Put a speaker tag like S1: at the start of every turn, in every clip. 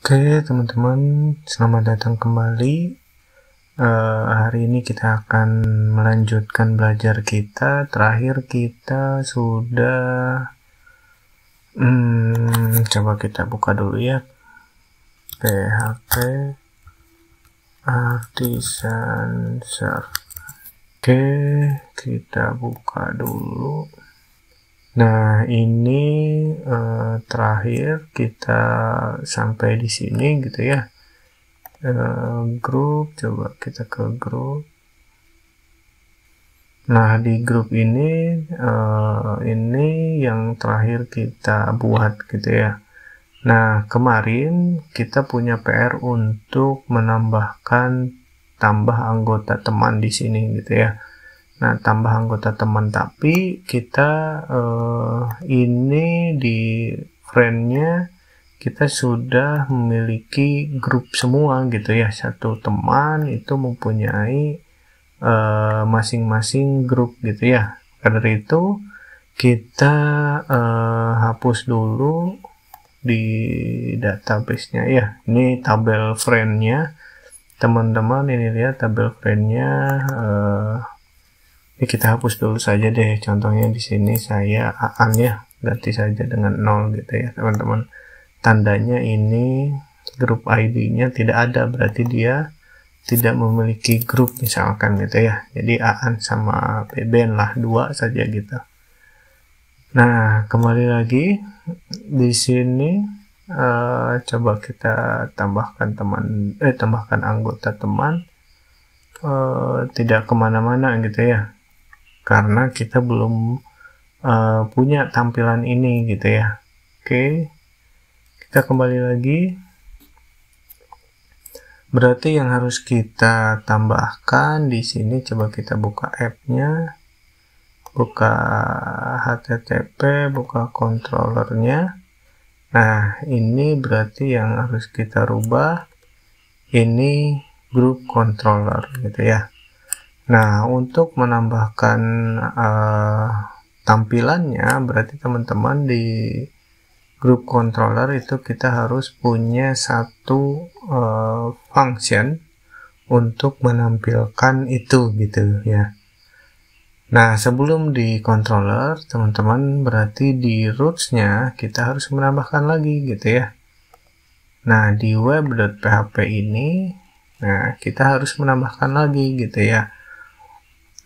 S1: Oke teman-teman, selamat datang kembali. Hari ini kita akan melanjutkan belajar kita. Terakhir kita sudah coba kita buka dulu ya, PHP Artisan Serve. Oke, kita buka dulu. Nah, ini terakhir kita sampai di sini gitu ya. Grup, coba kita ke grup. Nah, di grup ini yang terakhir kita buat gitu ya. Nah, kemarin kita punya PR untuk menambahkan tambah anggota teman di sini gitu ya. Nah, tambah anggota teman, tapi kita ini di friend-nya kita sudah memiliki grup semua gitu ya. Satu teman itu mempunyai masing-masing grup gitu ya. Karena itu kita hapus dulu di database-nya ya. Ini tabel friend-nya teman-teman, ini lihat tabel friend-nya. Ini kita hapus dulu saja deh. Contohnya di sini saya Aan ya, ganti saja dengan 0 gitu ya teman-teman. Tandanya ini grup ID-nya tidak ada, berarti dia tidak memiliki grup misalkan gitu ya. Jadi Aan sama Beben lah, 2 saja gitu. Nah, kembali lagi di sini coba kita tambahkan tambahkan anggota teman. Tidak kemana-mana gitu ya, karena kita belum punya tampilan ini gitu ya. Oke, kita kembali lagi. Berarti yang harus kita tambahkan di sini, coba kita buka app-nya, buka HTTP, buka controllernya. Nah, ini berarti yang harus kita rubah ini group controller gitu ya. Nah, untuk menambahkan tampilannya, berarti teman-teman di group controller itu kita harus punya satu function untuk menampilkan itu gitu ya. Nah, sebelum di controller teman-teman, berarti di roots-nya kita harus menambahkan lagi gitu ya. Nah, di web.php ini, nah kita harus menambahkan lagi gitu ya,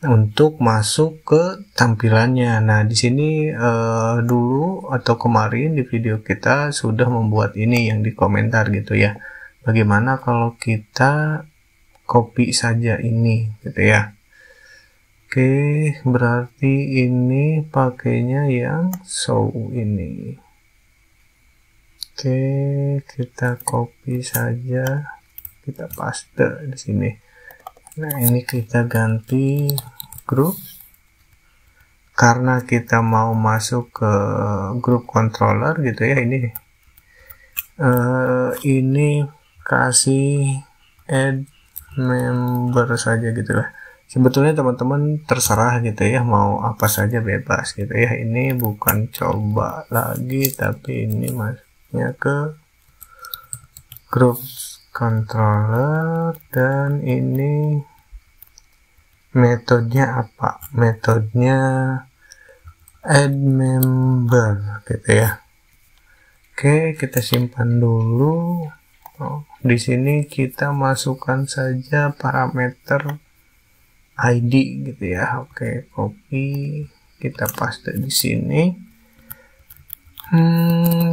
S1: untuk masuk ke tampilannya. Nah, di sini dulu atau kemarin di video kita sudah membuat ini yang di komentar gitu ya. Bagaimana kalau kita copy saja ini gitu ya. Oke, berarti ini pakainya yang show ini. Oke, kita copy saja, kita paste di sini. Nah, ini kita ganti grup, karena kita mau masuk ke grup controller gitu ya. Ini kasih add member saja gitu lah. Sebetulnya teman-teman terserah gitu ya, mau apa saja bebas gitu ya. Ini bukan coba lagi, tapi ini masuknya ke grup controller, dan ini metodenya apa? Metodenya add member gitu ya. Oke, kita simpan dulu. Di sini kita masukkan saja parameter ID gitu ya. Oke, copy, kita paste di sini.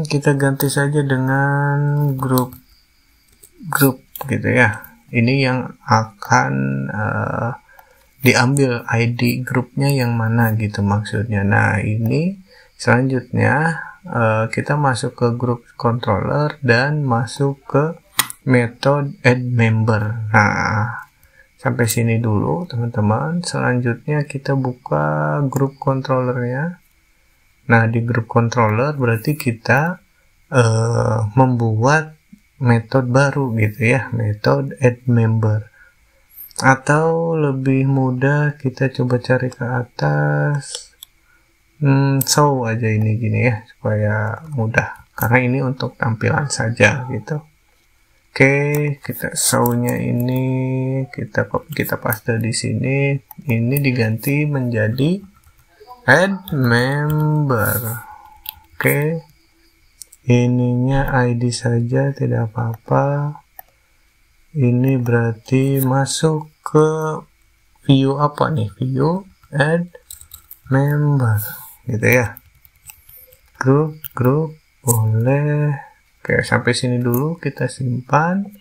S1: Kita ganti saja dengan grup gitu ya. Ini yang akan diambil ID grupnya yang mana gitu maksudnya. Nah, ini selanjutnya kita masuk ke grup controller dan masuk ke metode add member. Nah, sampai sini dulu teman-teman. Selanjutnya kita buka grup controllernya. Nah, di grup controller berarti kita membuat metode baru gitu ya, metode add member. Atau lebih mudah kita coba cari ke atas, show aja ini gini ya, supaya mudah, karena ini untuk tampilan saja gitu. Oke, kita show-nya ini kita paste di sini. Ini diganti menjadi add member. Oke, ininya ID saja, tidak apa-apa. Ini berarti masuk ke view apa nih? View add member, gitu ya. Grup boleh. Oke, sampai sini dulu kita simpan.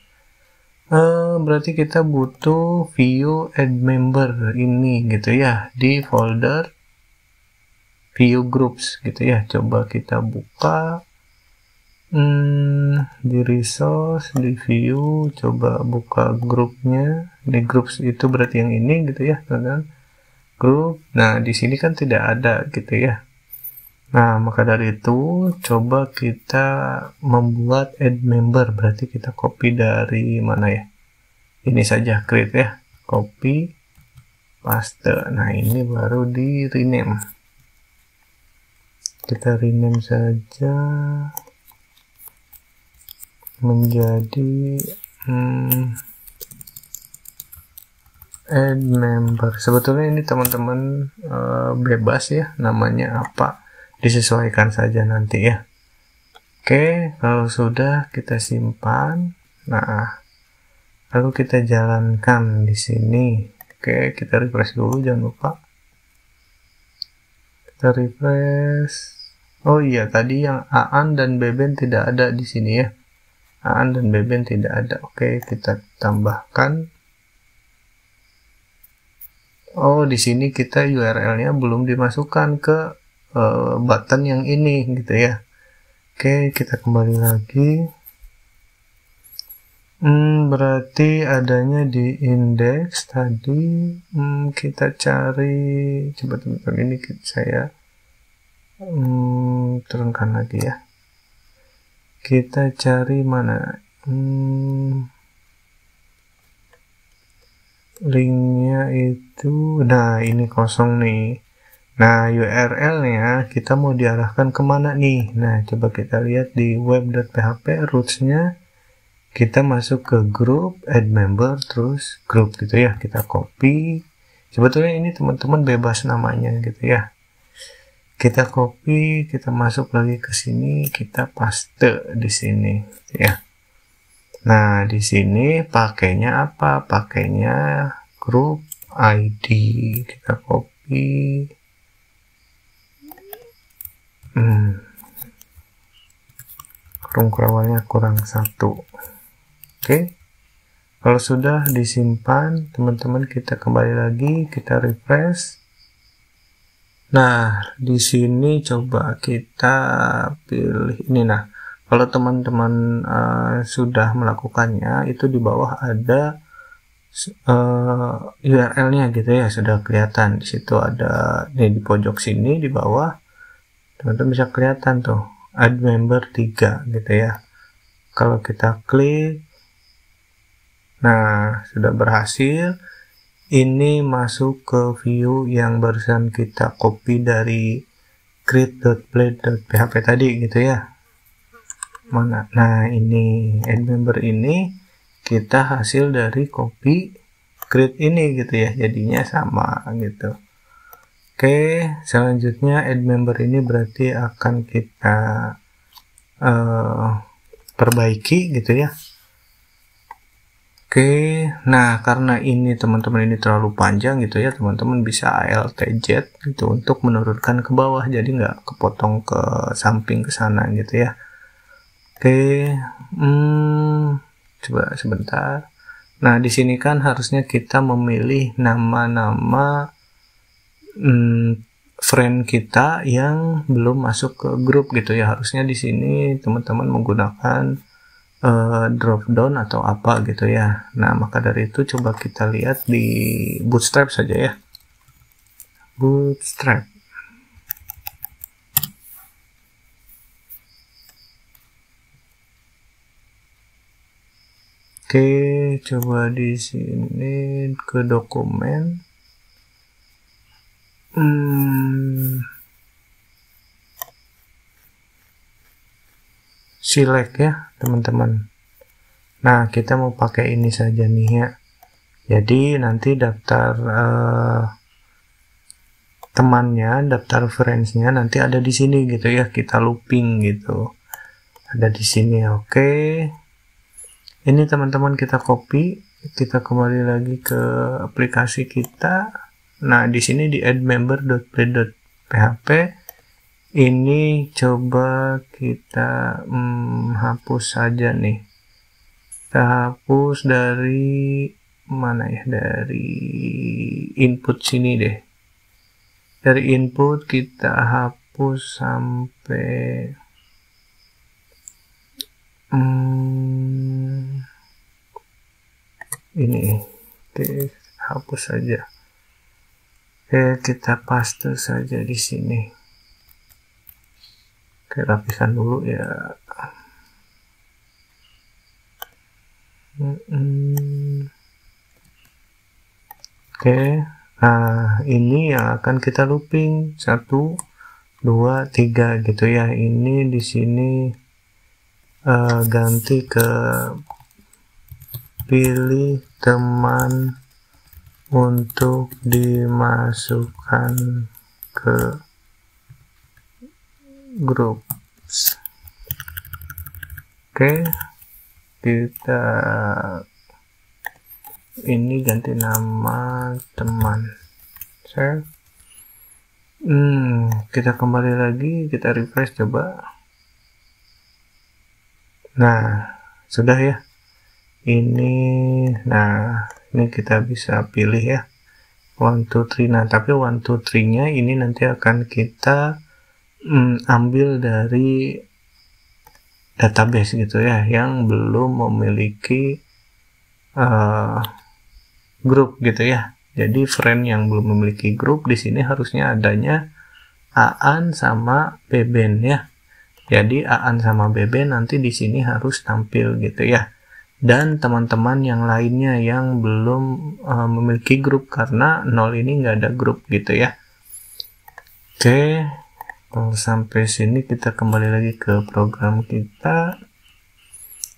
S1: Berarti kita butuh view add member ini gitu ya, di folder view groups gitu ya. Coba kita buka di resource, di view, coba buka grupnya. Di groups itu berarti yang ini gitu ya, teman-teman. Grup. Nah, di sini kan tidak ada gitu ya. Nah, maka dari itu coba kita membuat add member, berarti kita copy dari mana ya? Ini saja, create ya. Copy, paste. Nah, ini baru di rename. Kita rename saja menjadi add member. Sebetulnya ini teman-teman bebas ya, namanya apa. Disesuaikan saja nanti ya. Oke, kalau sudah kita simpan. Nah, lalu kita jalankan di sini. Oke, kita refresh dulu, jangan lupa. Kita refresh. Oh iya, tadi yang Aan dan Beben tidak ada di sini ya. Aan dan Beben tidak ada. Oke, kita tambahkan. Oh, di sini kita URL-nya belum dimasukkan ke button yang ini gitu ya. Oke, kita kembali lagi. Berarti adanya di index tadi. Kita cari, coba teman-teman, ini saya turunkan lagi ya. Kita cari mana linknya itu. Nah, ini kosong nih. Nah, URL-nya kita mau diarahkan kemana nih? Nah, coba kita lihat di web.php, roots-nya kita masuk ke grup, add member, terus grup gitu ya. Kita copy. Sebetulnya ini teman-teman bebas namanya gitu ya. Kita copy, kita masuk lagi ke sini, kita paste di sini ya. Nah, di sini pakainya apa? Pakainya grup ID. Kita copy. Kurang kurang 1. Oke. Kalau sudah disimpan, teman-teman, kita kembali lagi, kita refresh. Nah, di sini coba kita pilih ini. Nah, kalau teman-teman sudah melakukannya, itu di bawah ada URL-nya gitu ya, sudah kelihatan. Di situ ada nih di pojok sini di bawah. Teman-teman bisa kelihatan tuh, add member 3 gitu ya. Kalau kita klik, nah sudah berhasil. Ini masuk ke view yang barusan kita copy dari create.play.php tadi gitu ya. Mana? Nah, ini add member ini kita hasil dari copy create ini gitu ya. Jadinya sama gitu. Oke, selanjutnya add member ini berarti akan kita perbaiki gitu ya. Oke, nah karena ini teman-teman ini terlalu panjang gitu ya, teman-teman bisa ALT-Z gitu untuk menurunkan ke bawah, jadi nggak kepotong ke samping ke sana gitu ya. Oke, coba sebentar. Nah, di sini kan harusnya kita memilih nama-nama friend kita yang belum masuk ke grup gitu ya. Harusnya di sini teman-teman menggunakan drop down atau apa gitu ya. Nah, maka dari itu coba kita lihat di Bootstrap saja ya. Bootstrap. Oke, coba di sini ke dokumen. Select ya teman-teman. Nah, kita mau pakai ini saja nih ya. Jadi nanti daftar temannya, daftar friends-nya nanti ada di sini gitu ya. Kita looping gitu. Ada di sini. Oke. Ini teman-teman kita copy, kita kembali lagi ke aplikasi kita. Nah, di sini di addMember.play.php ini coba kita hapus saja nih. Kita hapus dari mana ya? Dari input sini deh. Dari input kita hapus sampai ini. Oke, hapus saja. Oke, kita paste saja di sini. Oke, rapikan dulu ya. Oke, nah ini yang akan kita looping 1, 2, 3 gitu ya. Ini di sini ganti ke pilih teman untuk dimasukkan ke grup. Oke, kita ini ganti nama teman. Save. Kita kembali lagi, kita refresh coba. Nah, sudah ya. Nah ini kita bisa pilih ya 1, 2, 3. Nah, tapi 1, 2, 3 nya ini nanti akan kita ambil dari database gitu ya, yang belum memiliki grup gitu ya. Jadi friend yang belum memiliki grup di sini harusnya adanya Aan sama Beben ya. Jadi Aan sama Beben nanti di sini harus tampil gitu ya. Dan teman-teman yang lainnya yang belum memiliki grup, karena 0 ini nggak ada grup gitu ya. Oke, kalau sampai sini kita kembali lagi ke program kita.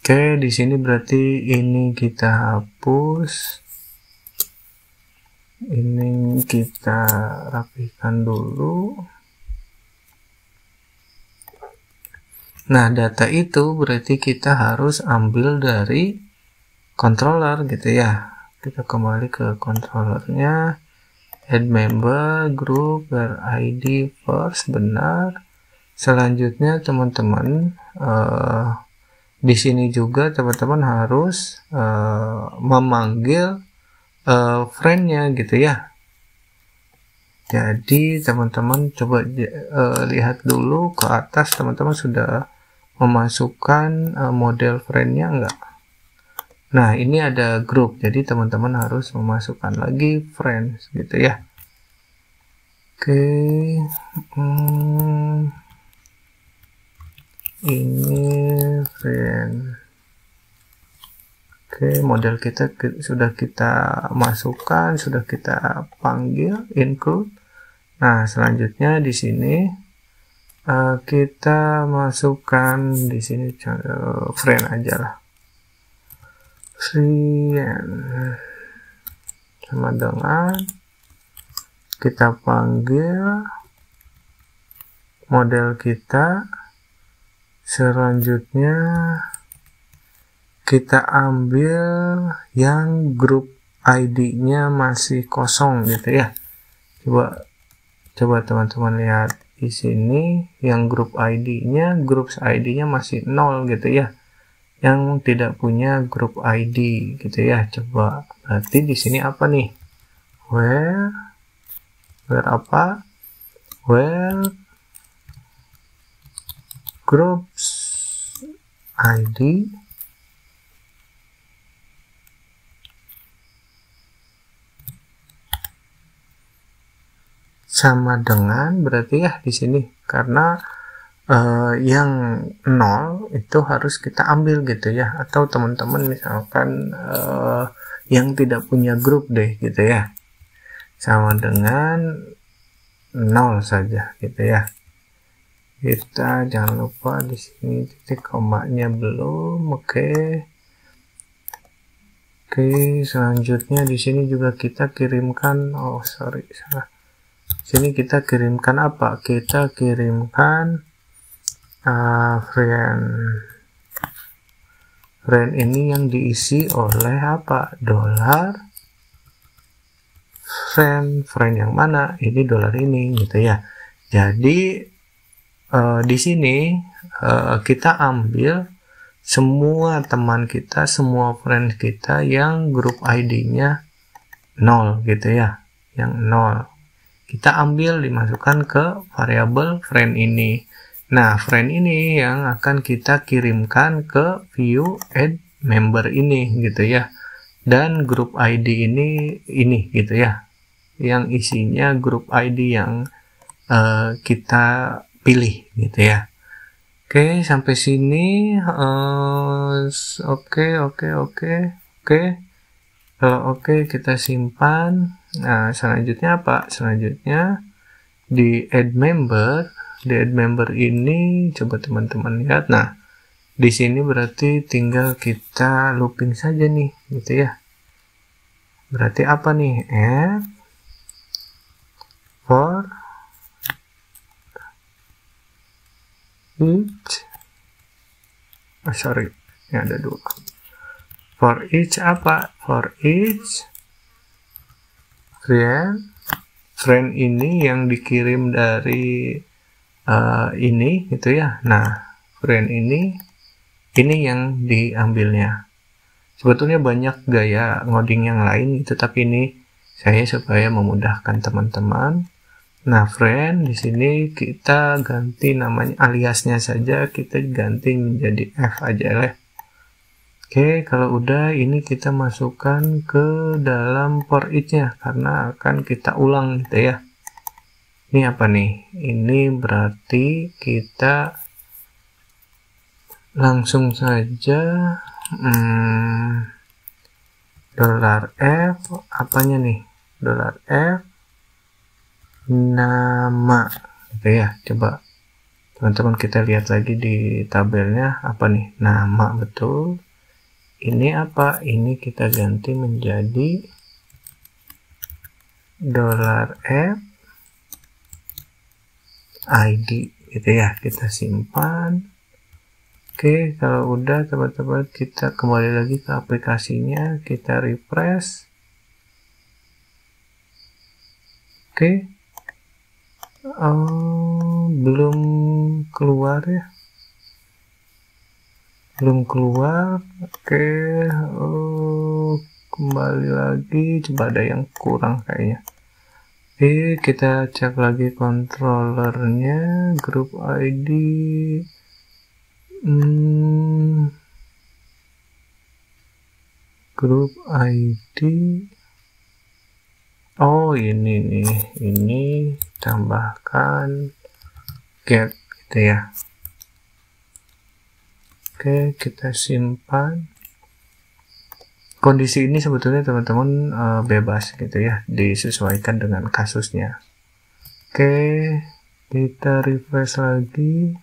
S1: Oke, di sini berarti ini kita hapus, ini kita rapikan dulu. Nah, data itu berarti kita harus ambil dari controller gitu ya. Kita kembali ke controllernya, add member, group, where ID first, benar. Selanjutnya teman-teman di sini juga teman-teman harus memanggil friend-nya gitu ya. Jadi teman-teman coba lihat dulu ke atas, teman-teman sudah memasukkan model friend-nya enggak. Nah, ini ada grup, jadi teman-teman harus memasukkan lagi friends gitu ya. Oke, ini friend. Oke, model kita sudah kita masukkan, sudah kita panggil include. Nah, selanjutnya di sini kita masukkan di sini friend aja lah, friend sama dengan kita panggil model kita. Selanjutnya kita ambil yang grup ID-nya masih kosong gitu ya. Coba teman-teman lihat di sini, yang grup ID-nya masih 0 gitu ya, yang tidak punya grup ID gitu ya. Coba berarti di sini apa nih? Where apa? Where groups ID sama dengan, berarti ya di sini karena yang 0 itu harus kita ambil gitu ya, atau teman-teman misalkan yang tidak punya grup deh gitu ya, sama dengan 0 saja gitu ya. Kita jangan lupa di sini titik komanya belum. Oke, Oke, selanjutnya di sini juga kita kirimkan, oh sorry, salah. Sini kita kirimkan apa? Kita kirimkan friend ini yang diisi oleh apa? Dolar friend yang mana? Ini dolar ini gitu ya. Jadi di sini kita ambil semua teman kita, semua friend kita yang grup ID-nya 0 gitu ya, yang 0. Kita ambil dimasukkan ke variabel friend ini. Nah, friend ini yang akan kita kirimkan ke view add member ini gitu ya. Dan grup ID ini gitu ya, yang isinya grup ID yang kita pilih gitu ya. Oke, sampai sini oke. Kalau oke, kita simpan. Nah, selanjutnya apa? Selanjutnya di add member ini coba teman-teman lihat. Nah, di sini berarti tinggal kita looping saja nih gitu ya. Berarti apa nih? Add for each, sorry, ini ada dua. For each apa? For each friend ini yang dikirim dari ini gitu ya. Nah, friend ini yang diambilnya. Sebetulnya banyak gaya ngoding yang lain itu, tapi ini saya supaya memudahkan teman-teman. Nah, friend di sini kita ganti namanya, aliasnya saja kita ganti menjadi F aja lah. Oke, kalau udah ini kita masukkan ke dalam for each-nya karena akan kita ulang gitu ya. Ini apa nih? Ini berarti kita langsung saja $F apanya nih? $F nama gitu ya. Coba teman-teman kita lihat lagi di tabelnya apa nih? Nama, betul. Ini apa? Ini kita ganti menjadi $F ID gitu ya. Kita simpan. Oke, kalau udah teman-teman kita kembali lagi ke aplikasinya, kita refresh. Oke, belum keluar ya, belum keluar. Oke, kembali lagi, coba ada yang kurang kayaknya. Oke, kita cek lagi controllernya, group ID. Group ID. Oh, ini nih, ini tambahkan get gitu ya. Oke, kita simpan. Kondisi ini sebetulnya teman-teman bebas gitu ya, disesuaikan dengan kasusnya. Oke, kita refresh lagi.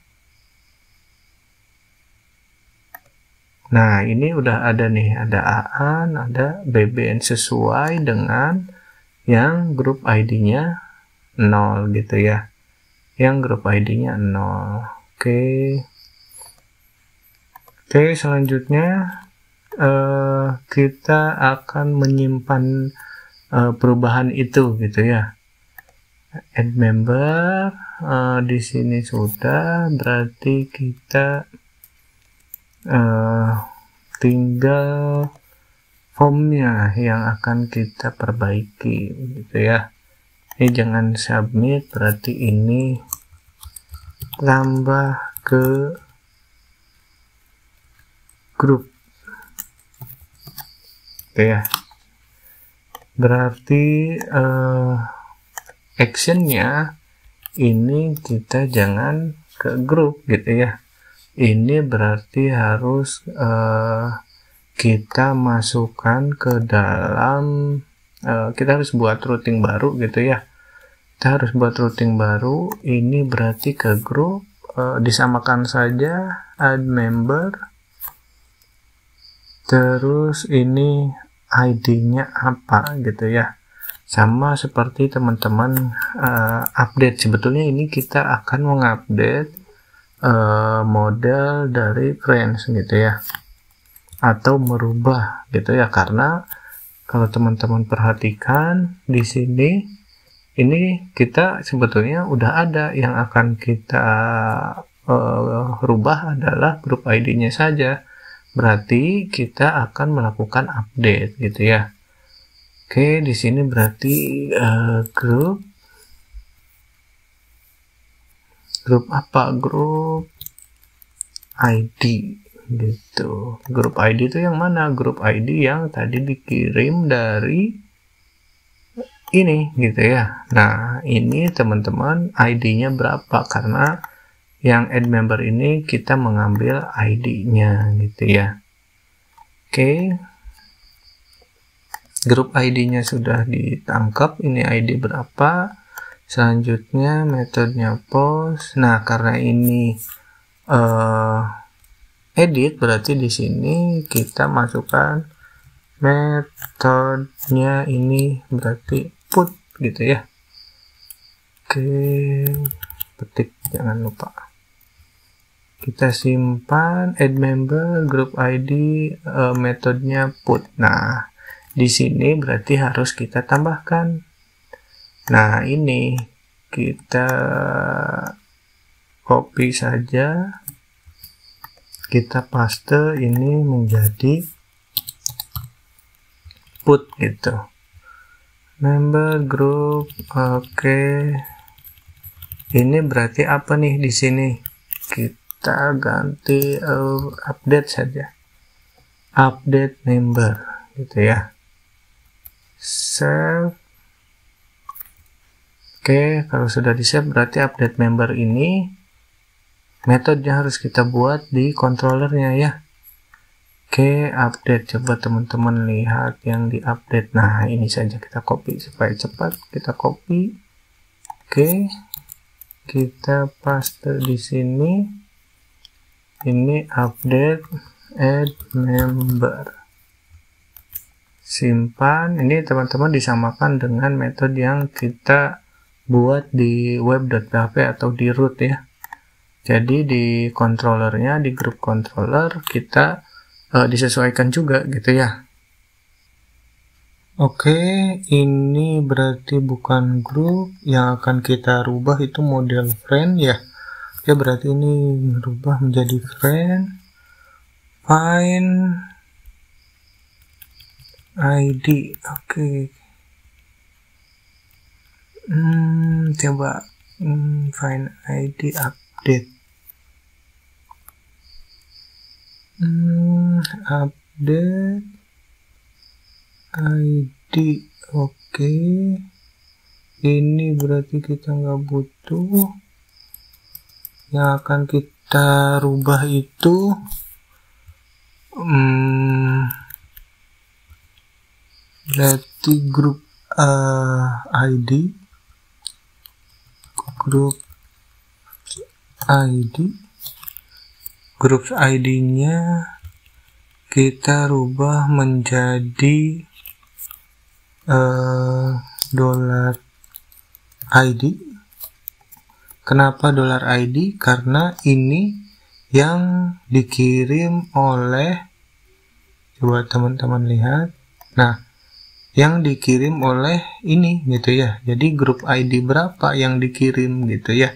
S1: Nah, ini udah ada nih, ada AAN, ada BBN sesuai dengan yang grup ID-nya 0 gitu ya. Yang grup ID-nya 0. Oke. Oke, selanjutnya kita akan menyimpan perubahan itu gitu ya. Add member di sini sudah, berarti kita tinggal formnya yang akan kita perbaiki gitu ya. Ini jangan submit, berarti ini tambah ke grup gitu ya. Berarti actionnya ini kita jangan ke grup gitu ya. Ini berarti harus kita masukkan ke dalam, kita harus buat routing baru gitu ya. Kita harus buat routing baru. Ini berarti ke grup, disamakan saja add member, terus ini ID-nya apa gitu ya. Sama seperti teman-teman update, sebetulnya ini kita akan mengupdate model dari friends gitu ya, atau merubah gitu ya, karena kalau teman-teman perhatikan di sini, ini kita sebetulnya udah ada, yang akan kita rubah adalah grup ID-nya saja. Berarti kita akan melakukan update gitu ya. Oke, di sini berarti grup apa? Grup ID gitu. Grup ID itu yang mana? Grup ID yang tadi dikirim dari ini gitu ya. Nah, ini teman-teman ID-nya berapa? Karena yang add member ini kita mengambil ID-nya gitu ya. Oke. Grup ID-nya sudah ditangkap, ini ID berapa. Selanjutnya metodenya post. Nah, karena ini edit, berarti di sini kita masukkan metodenya ini berarti put gitu ya. Oke, petik, jangan lupa. Kita simpan add member group ID, metodenya put. Nah, di sini berarti harus kita tambahkan. Nah, ini kita copy saja, kita paste ini menjadi put gitu. Member group, oke. Ini berarti apa nih di sini? Kita ganti update saja. Update member gitu ya. Save. Oke, kalau sudah di save berarti update member ini metodenya harus kita buat di controllernya ya. Oke, update, coba teman-teman lihat yang di update. Nah, ini saja kita copy supaya cepat. Kita copy. Oke, kita paste di sini. Ini update add member. Simpan. Ini teman-teman disamakan dengan metode yang kita buat di web.php atau di root ya. Jadi di controllernya, di grup controller kita disesuaikan juga gitu ya. Oke, ini berarti bukan grup, yang akan kita rubah itu model friend ya. Oke, berarti ini rubah menjadi friend. Find ID. Oke. Coba find ID update. Update ID. Oke. Ini berarti kita nggak butuh. Yang akan kita rubah itu berarti grup ID, grup ID-nya kita rubah menjadi $ID. Kenapa $ID? Karena ini yang dikirim oleh, coba teman-teman lihat. Nah, yang dikirim oleh ini gitu ya. Jadi grup ID berapa yang dikirim gitu ya.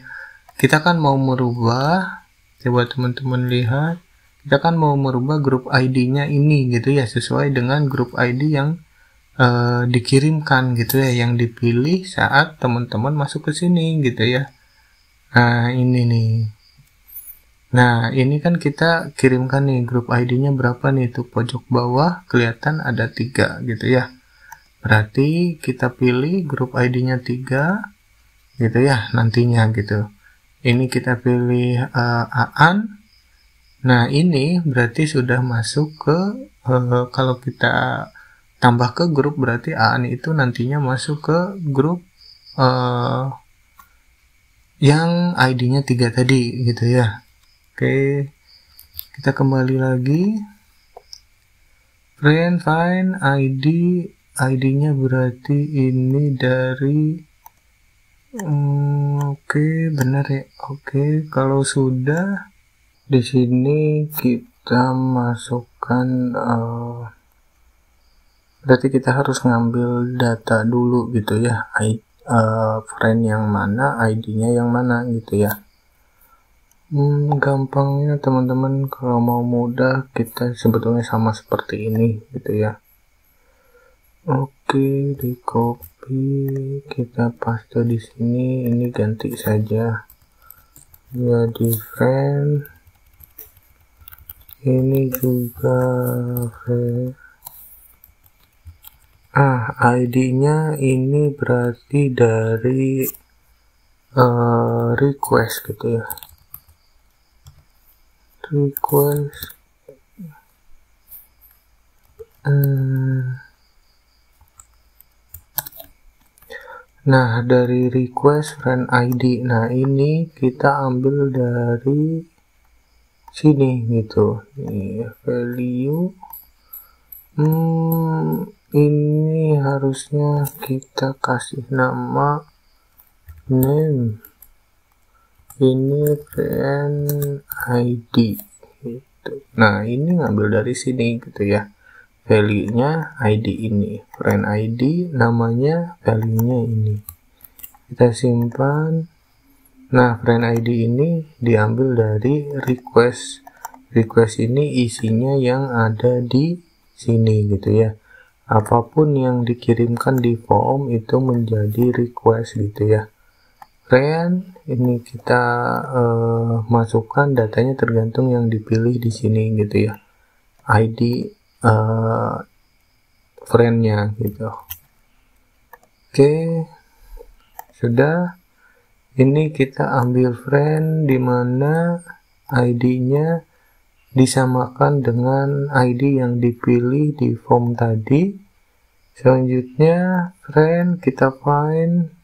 S1: Kita kan mau merubah, coba teman-teman lihat. Kita kan mau merubah grup ID-nya ini gitu ya, sesuai dengan grup ID yang dikirimkan gitu ya, yang dipilih saat teman-teman masuk ke sini gitu ya. Nah, ini nih. Nah, ini kan kita kirimkan nih grup ID-nya berapa nih, tuh pojok bawah kelihatan ada 3 gitu ya. Berarti kita pilih grup ID-nya 3 gitu ya nantinya gitu. Ini kita pilih Aan. Nah, ini berarti sudah masuk ke kalau kita tambah ke grup, berarti Aan itu nantinya masuk ke grup yang ID-nya 3 tadi gitu ya. Oke, kita kembali lagi. friend find ID-nya berarti ini dari oke, benar ya. Oke, kalau sudah di sini kita masukkan berarti kita harus ngambil data dulu gitu ya, friend yang mana, ID-nya yang mana gitu ya. Gampangnya teman-teman, kalau mau mudah kita sebetulnya sama seperti ini gitu ya. Oke, di copy kita paste di sini, ini ganti saja jadi friend, ini juga friend. ID-nya ini berarti dari request gitu ya, request. Nah, dari request friend ID, nah ini kita ambil dari sini gitu. Ini value, ini harusnya kita kasih nama name, ini friend ID gitu. Nah, ini ngambil dari sini gitu ya, value-nya ID ini, friend ID, namanya, value-nya ini. Kita simpan. Nah, friend ID ini diambil dari request. Request ini isinya yang ada di sini gitu ya. Apapun yang dikirimkan di form itu menjadi request gitu ya. Friend ini kita masukkan datanya tergantung yang dipilih di sini gitu ya. ID friend-nya gitu. Oke, sudah. Ini kita ambil friend dimana ID-nya disamakan dengan ID yang dipilih di form tadi. Selanjutnya friend kita find,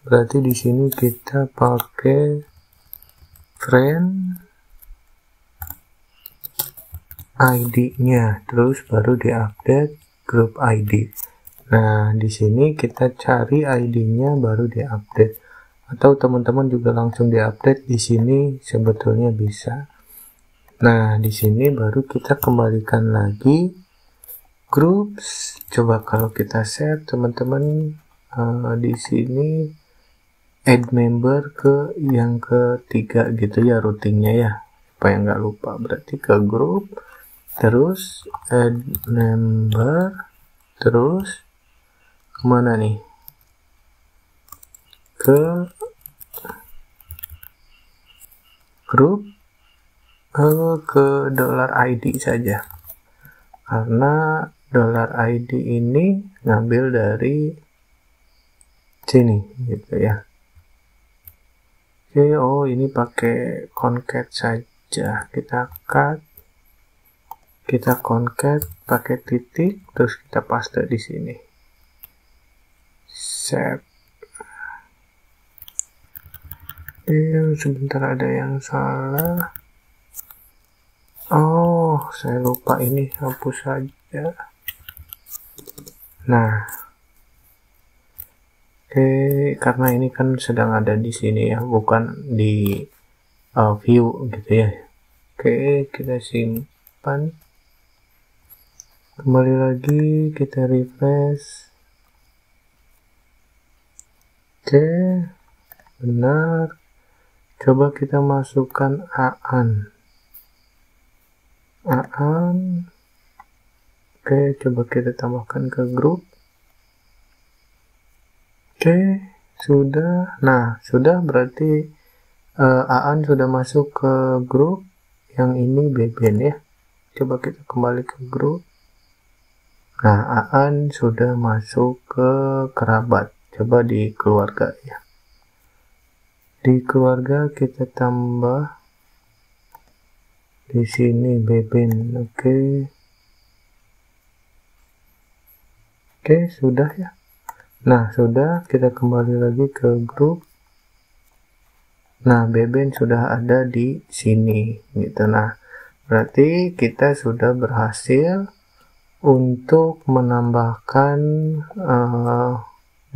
S1: berarti di sini kita pakai friend ID-nya, terus baru diupdate group ID. Nah, di sini kita cari ID-nya baru diupdate, atau teman-teman juga langsung diupdate di sini sebetulnya bisa. Nah, di sini baru kita kembalikan lagi groups. Coba kalau kita save teman-teman, di sini add member ke yang ketiga gitu ya, routingnya ya, supaya nggak lupa. Berarti ke group, terus add member, terus kemana nih, ke grup, ke $ID saja, karena $ID ini ngambil dari sini gitu ya. Oke, ini pakai concat saja, kita cut, kita concat pakai titik, terus kita paste di sini. Save. Sebentar, ada yang salah. Saya lupa, ini hapus saja. Nah, oke, karena ini kan sedang ada di sini ya, bukan di view gitu ya. Oke, kita simpan. Kembali lagi, kita refresh. Oke, benar. Coba kita masukkan aan. Oke, coba kita tambahkan ke grup. Oke, sudah. Nah, sudah, berarti aan sudah masuk ke grup. Yang ini Beben ya. Coba kita kembali ke grup. Nah, aan sudah masuk ke kerabat. Coba di keluarga ya. Di keluarga kita tambah di sini Beben. Oke, sudah ya. Nah, sudah, kita kembali lagi ke grup. Nah, Beben sudah ada di sini gitu. Nah, berarti kita sudah berhasil untuk menambahkan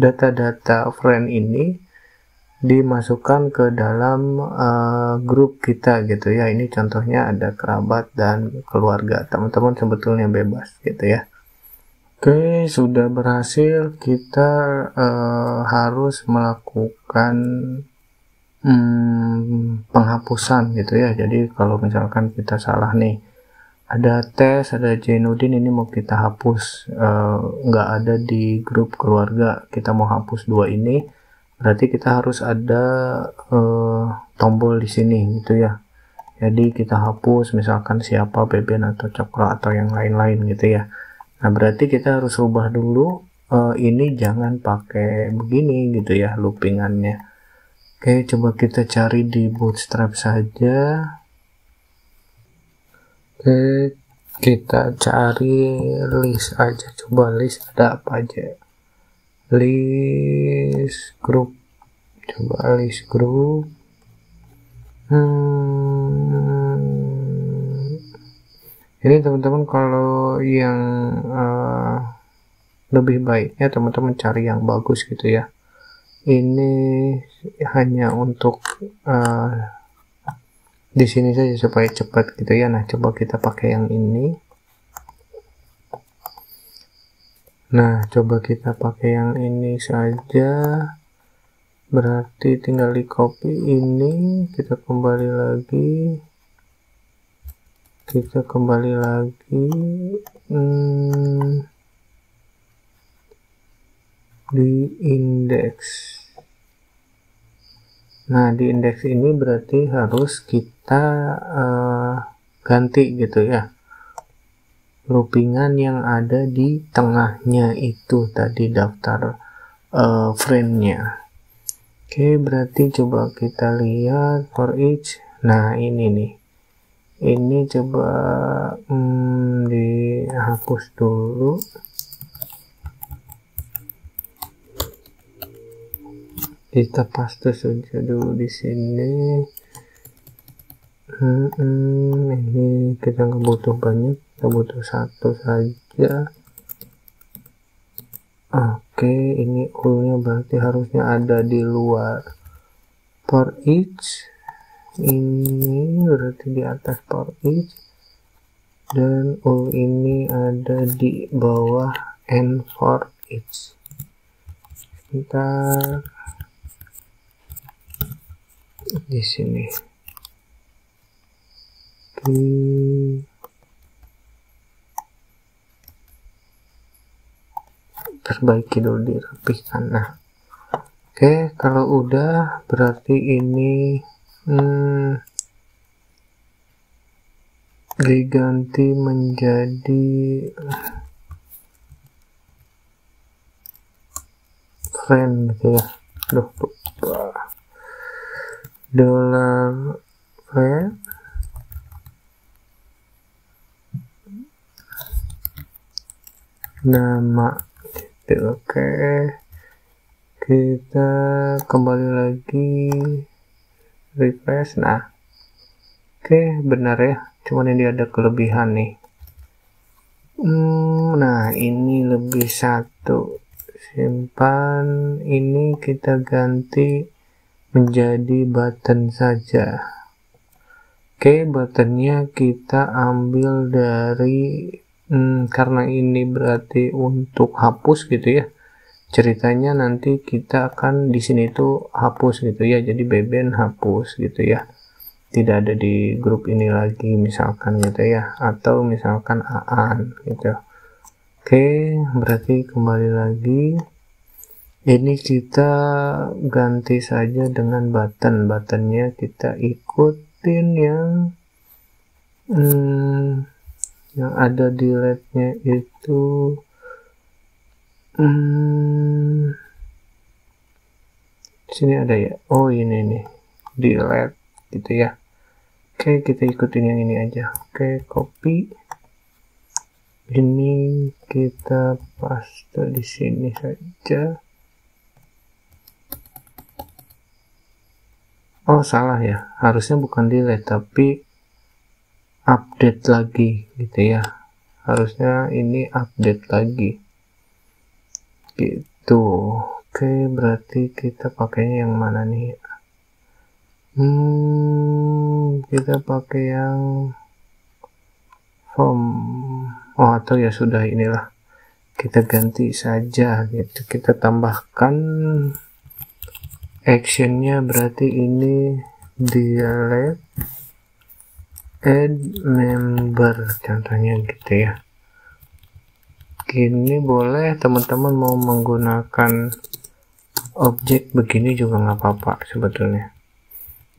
S1: data-data friend ini dimasukkan ke dalam grup kita gitu ya. Ini contohnya ada kerabat dan keluarga, teman-teman sebetulnya bebas gitu ya. Oke, sudah berhasil. Kita harus melakukan penghapusan gitu ya. Jadi kalau misalkan kita salah nih, ada tes, ada Jainuddin, ini mau kita hapus, nggak ada di grup keluarga, kita mau hapus dua ini, berarti kita harus ada tombol di sini gitu ya. Jadi kita hapus misalkan siapa, Beben atau Cokro atau yang lain-lain gitu ya. Nah berarti kita harus rubah dulu, ini jangan pakai begini gitu ya loopingannya. Oke, coba kita cari di Bootstrap saja. Oke, kita cari list aja, coba list ada apa aja. List group, coba list group. Ini teman-teman kalau yang lebih baiknya teman-teman cari yang bagus gitu ya. Ini hanya untuk di sini saja supaya cepat gitu ya. Nah coba kita pakai yang ini. Nah coba kita pakai yang ini saja, berarti tinggal di copy ini, kita kembali lagi di indeks. Nah di indeks ini berarti harus kita ganti gitu ya, loopingan yang ada di tengahnya itu tadi daftar friend-nya. Oke, berarti coba kita lihat for each. Nah ini nih, ini coba dihapus dulu. Kita paste saja dulu di sini. Ini kita nggak butuh banyak, kita butuh satu saja. Oke, ini ul-nya berarti harusnya ada di luar for each. Ini berarti di atas for each, dan ul ini ada di bawah and for each. Kita di sini perbaiki dulu, dirapihkan. Nah oke, kalau udah berarti ini diganti menjadi friend gitu ya. Duh, lupa. Dollar friend nama gitu. Oke, kita kembali lagi refresh. Nah oke, benar ya, cuman ini ada kelebihan nih. Nah ini lebih satu, simpan ini, kita ganti menjadi button saja. Oke, buttonnya kita ambil dari karena ini berarti untuk hapus gitu ya, ceritanya nanti kita akan di sini tuh hapus gitu ya, jadi Beben hapus gitu ya, tidak ada di grup ini lagi misalkan gitu ya, atau misalkan Aan gitu. Oke, berarti kembali lagi, ini kita ganti saja dengan buttonnya kita ikutin yang ada delete-nya itu. Sini ada ya, oh ini nih delete gitu ya. Oke, kita ikutin yang ini aja. Oke, copy ini, kita paste di sini saja. Oh salah ya, harusnya bukan delete tapi update lagi gitu ya, harusnya ini update lagi gitu. Oke, berarti kita pakainya yang mana nih? Kita pakai yang form, atau ya sudah, inilah kita ganti saja gitu, kita tambahkan actionnya, berarti ini delete add member contohnya gitu ya. Gini boleh, teman-teman mau menggunakan objek begini juga nggak apa-apa sebetulnya.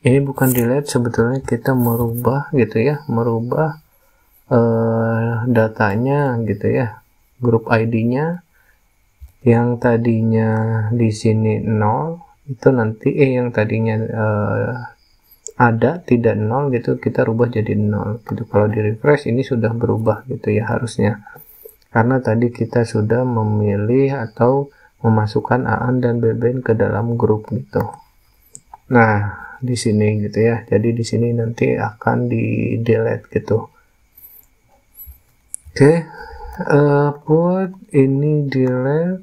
S1: Ini bukan delete, sebetulnya kita merubah gitu ya, merubah datanya gitu ya, grup ID-nya yang tadinya di sini 0 itu nanti yang tadinya ada tidak 0 gitu, kita rubah jadi 0 gitu. Kalau di refresh ini sudah berubah gitu ya harusnya, karena tadi kita sudah memilih atau memasukkan Aan dan Beben ke dalam grup gitu. Nah di sini gitu ya, jadi di sini nanti akan di delete gitu. Oke, put ini delete,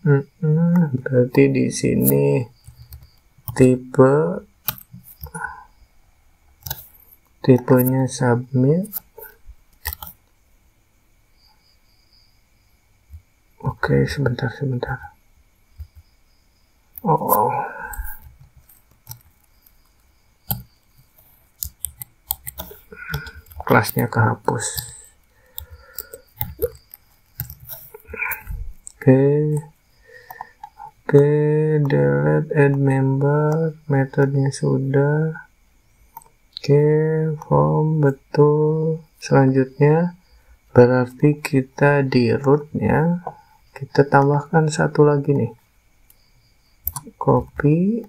S1: berarti di sini tipenya submit. Oke, sebentar. Kelasnya kehapus. Oke, delete add member, metodenya sudah. Oke, form betul. Selanjutnya berarti kita di rootnya kita tambahkan satu lagi nih, copy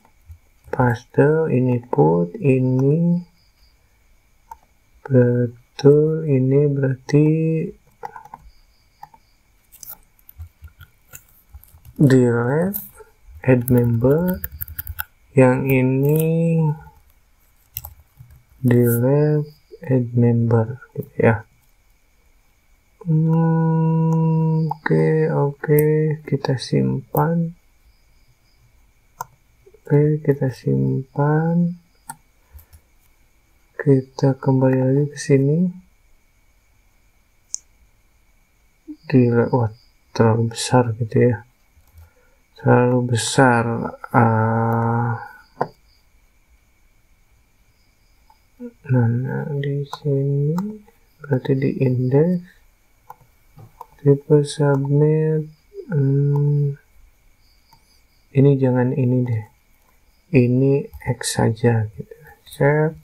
S1: paste, ini put, ini betul, ini berarti delete add member, yang ini delete add member gitu ya. Oke, kita simpan. Kita kembali lagi ke sini. Gila, wah terlalu besar gitu ya, terlalu besar. Nah di sini berarti di index, tipe submit, ini jangan ini deh, ini X saja gitu. Save,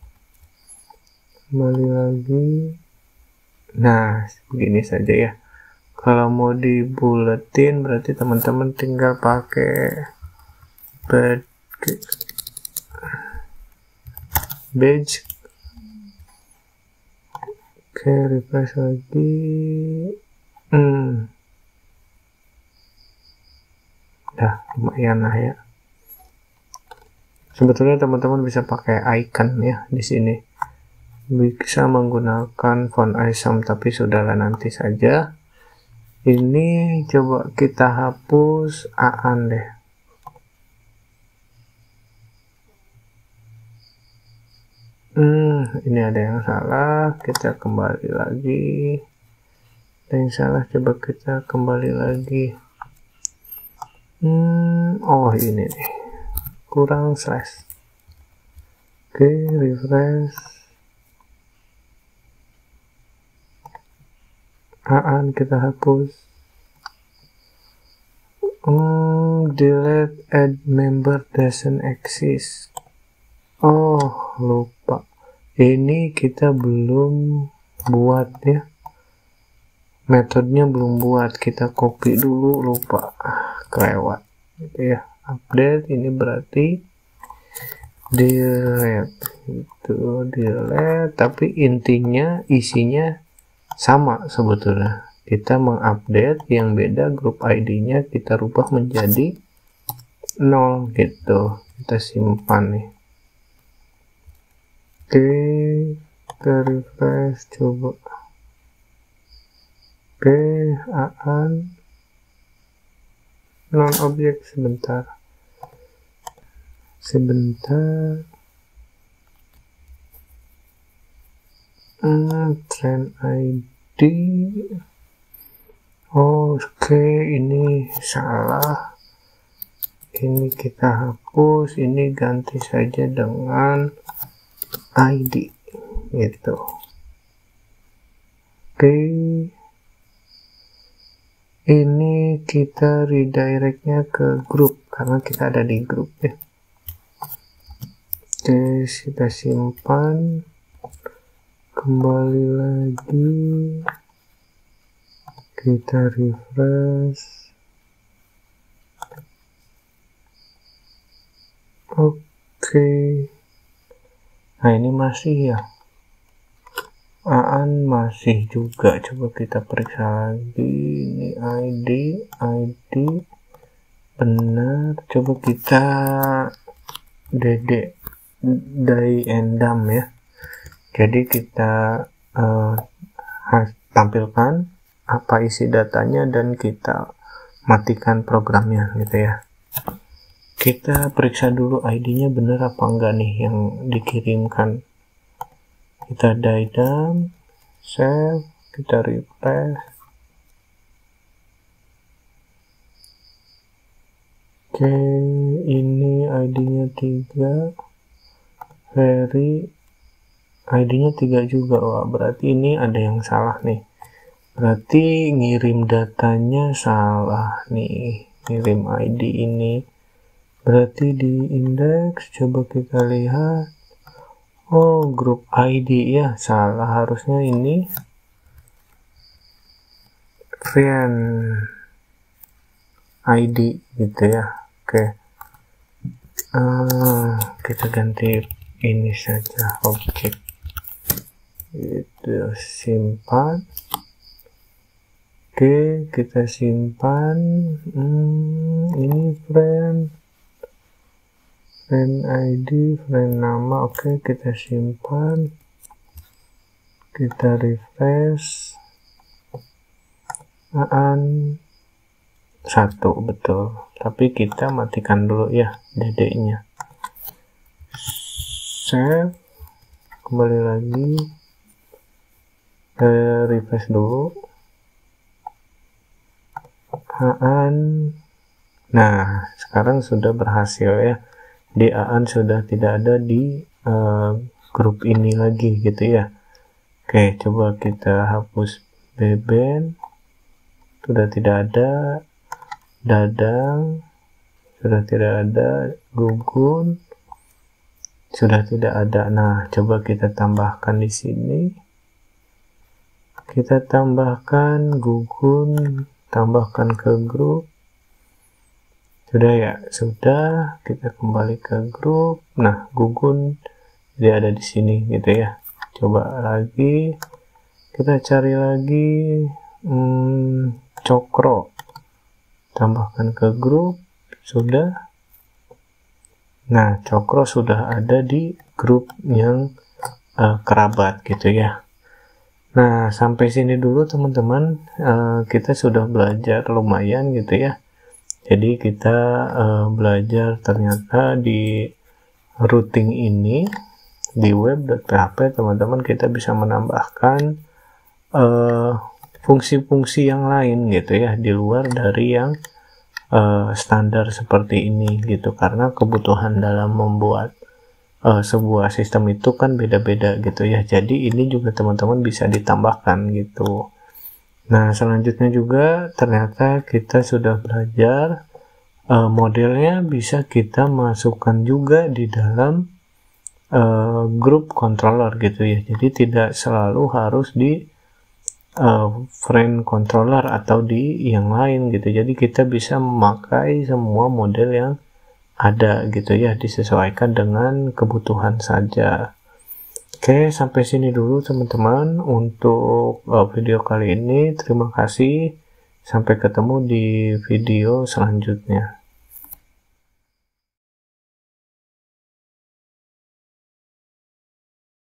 S1: kembali lagi. Nah begini saja ya. Kalau mau dibuletin berarti teman-teman tinggal pakai badge. Oke, refresh lagi. Udah lumayan lah ya. Sebetulnya teman-teman bisa pakai icon ya di sini. Bisa menggunakan font ISOM, tapi sudahlah nanti saja. Ini coba kita hapus Aan deh. Ini ada yang salah, kita kembali lagi. Ada yang salah, coba kita kembali lagi. Oh ini nih, kurang slash. Oke, refresh. Aan kita hapus. Delete add member doesn't exist. Oh lupa, ini kita belum buat ya, metodenya belum buat, kita copy dulu, lupa, kelewat gitu ya. Update ini berarti delete itu, delete, tapi intinya isinya sama sebetulnya. Kita mengupdate, yang beda grup ID-nya kita rubah menjadi 0 gitu. Kita simpan nih. Oke, Kita refresh coba. Oke, aan non objek sebentar. Trend ID. Oke, ini salah. Ini kita hapus, ini ganti saja dengan ID gitu. Oke, ini kita redirectnya ke grup karena kita ada di grup ya. Oke, kita simpan, kembali lagi, kita refresh. Oke, nah ini masih ya, aan masih juga. Coba kita periksa lagi, ini ID benar. Coba kita day and dump ya. Jadi kita tampilkan apa isi datanya dan kita matikan programnya gitu ya. Kita periksa dulu ID-nya benar apa enggak nih yang dikirimkan. Kita day dump, save, kita refresh. Oke, ini ID-nya 3, Ferry ID-nya 3 juga. Wah, berarti ini ada yang salah nih. Berarti ngirim datanya salah nih. Ngirim ID ini. Berarti di indeks coba kita lihat. Oh, grup ID ya, salah. Harusnya ini friend ID gitu ya. Oke. Kita ganti ini saja, objek itu, simpan. Oke, kita simpan. Ini friend ID, friend nama. Oke, kita simpan, kita refresh. Satu betul, tapi kita matikan dulu ya dedeknya. Save, kembali lagi, refresh dulu. Nah, sekarang sudah berhasil ya. Di aan sudah tidak ada di grup ini lagi gitu ya. Oke, coba kita hapus beben, sudah tidak ada. Dadang sudah tidak ada. Gugun sudah tidak ada. Nah, coba kita tambahkan di sini. Kita tambahkan Gugun, tambahkan ke grup. Sudah ya, sudah. Kita kembali ke grup. Nah, Gugun dia ada di sini gitu ya. Coba lagi, kita cari lagi Cokro, tambahkan ke grup. Sudah. Nah, Cokro sudah ada di grup yang kerabat gitu ya. Nah, sampai sini dulu teman-teman. Kita sudah belajar lumayan gitu ya. Jadi kita belajar ternyata di routing ini di web.php teman-teman kita bisa menambahkan fungsi-fungsi yang lain gitu ya, di luar dari yang standar seperti ini gitu, karena kebutuhan dalam membuat sebuah sistem itu kan beda-beda gitu ya. Jadi ini juga teman-teman bisa ditambahkan gitu. Nah, selanjutnya juga ternyata kita sudah belajar modelnya bisa kita masukkan juga di dalam grup controller gitu ya. Jadi tidak selalu harus di friend controller atau di yang lain gitu. Jadi kita bisa memakai semua model yang ada gitu ya, disesuaikan dengan kebutuhan saja. Oke, sampai sini dulu teman-teman untuk video kali ini. Terima kasih, sampai ketemu di video selanjutnya.